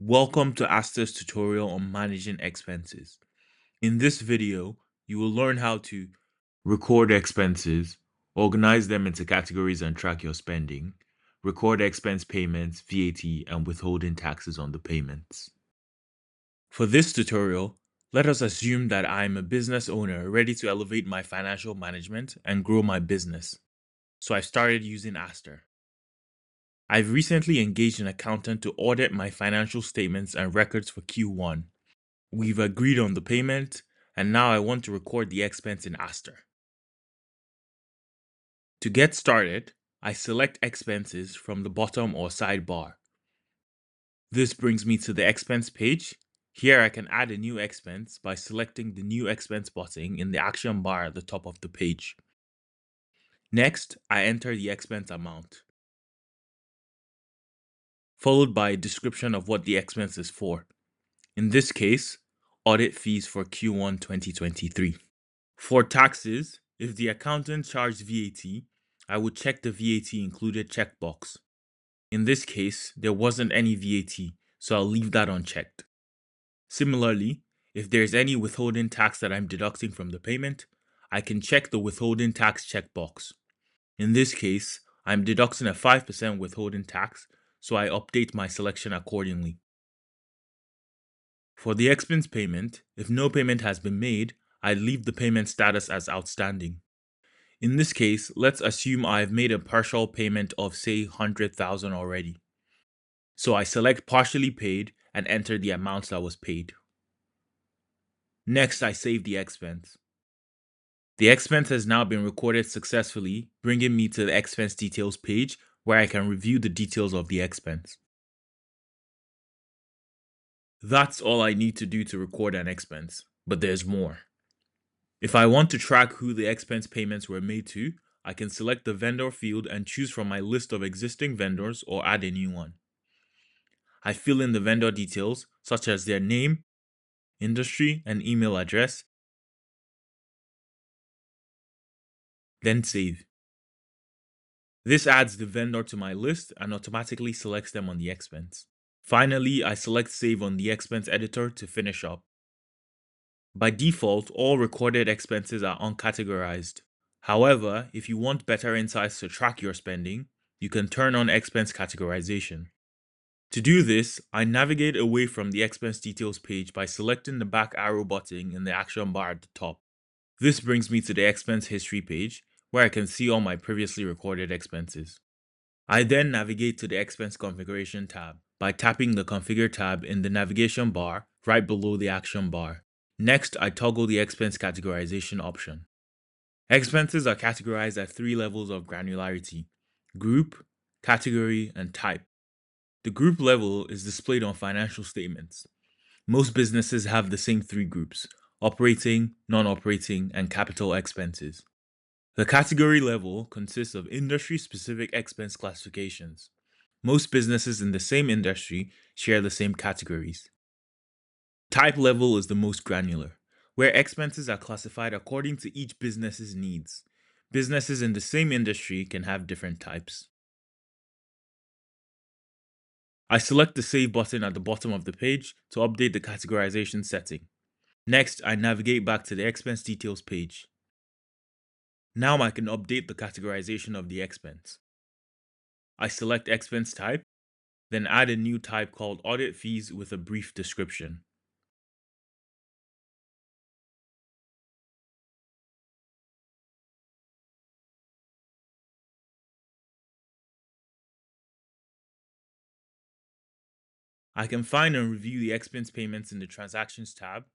Welcome to Aster's tutorial on managing expenses. In this video, you will learn how to record expenses, organize them into categories and track your spending, record expense payments, VAT, and withholding taxes on the payments. For this tutorial, let us assume that I am a business owner ready to elevate my financial management and grow my business. So I started using Aster. I've recently engaged an accountant to audit my financial statements and records for Q1. We've agreed on the payment, and now I want to record the expense in Aster. To get started, I select expenses from the bottom or sidebar. This brings me to the expense page. Here I can add a new expense by selecting the new expense button in the action bar at the top of the page. Next, I enter the expense amount, followed by a description of what the expense is for. In this case, audit fees for Q1 2023. For taxes, if the accountant charged VAT, I would check the VAT included checkbox. In this case, there wasn't any VAT, so I'll leave that unchecked. Similarly, if there's any withholding tax that I'm deducting from the payment, I can check the withholding tax checkbox. In this case, I'm deducting a 5% withholding tax, so I update my selection accordingly. For the expense payment, if no payment has been made, I leave the payment status as outstanding. In this case, let's assume I've made a partial payment of say 100,000 already. So I select partially paid and enter the amount that was paid. Next, I save the expense. The expense has now been recorded successfully, bringing me to the expense details page where I can review the details of the expense. That's all I need to do to record an expense, but there's more. If I want to track who the expense payments were made to, I can select the vendor field and choose from my list of existing vendors or add a new one. I fill in the vendor details such as their name, industry, and email address, then save. This adds the vendor to my list and automatically selects them on the expense. Finally, I select Save on the expense editor to finish up. By default, all recorded expenses are uncategorized. However, if you want better insights to track your spending, you can turn on expense categorization. To do this, I navigate away from the expense details page by selecting the back arrow button in the action bar at the top. This brings me to the expense history page, where I can see all my previously recorded expenses. I then navigate to the expense configuration tab by tapping the configure tab in the navigation bar right below the action bar. Next, I toggle the expense categorization option. Expenses are categorized at 3 levels of granularity: group, category, and type. The group level is displayed on financial statements. Most businesses have the same 3 groups: operating, non-operating, and capital expenses. The category level consists of industry-specific expense classifications. Most businesses in the same industry share the same categories. Type level is the most granular, where expenses are classified according to each business's needs. Businesses in the same industry can have different types. I select the Save button at the bottom of the page to update the categorization setting. Next, I navigate back to the expense details page. Now I can update the categorization of the expense. I select expense type, then add a new type called audit fees with a brief description. I can find and review the expense payments in the Transactions tab.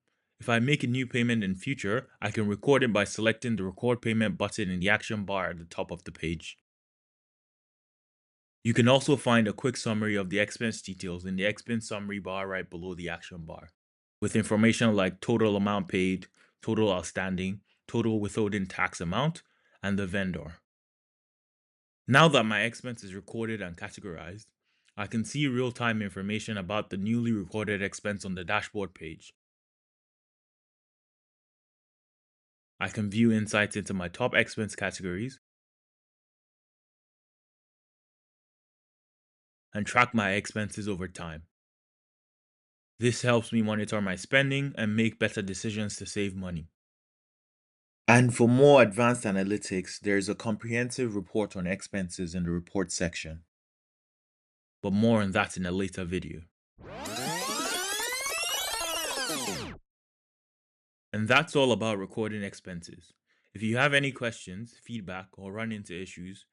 If I make a new payment in future, I can record it by selecting the Record Payment button in the action bar at the top of the page. You can also find a quick summary of the expense details in the expense summary bar right below the action bar, with information like total amount paid, total outstanding, total withholding tax amount, and the vendor. Now that my expense is recorded and categorized, I can see real-time information about the newly recorded expense on the dashboard page. I can view insights into my top expense categories and track my expenses over time. This helps me monitor my spending and make better decisions to save money. And for more advanced analytics, there is a comprehensive report on expenses in the report section. But more on that in a later video. And that's all about recording expenses. If you have any questions, feedback, or run into issues,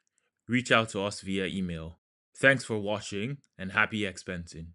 reach out to us via email. Thanks for watching and happy expensing.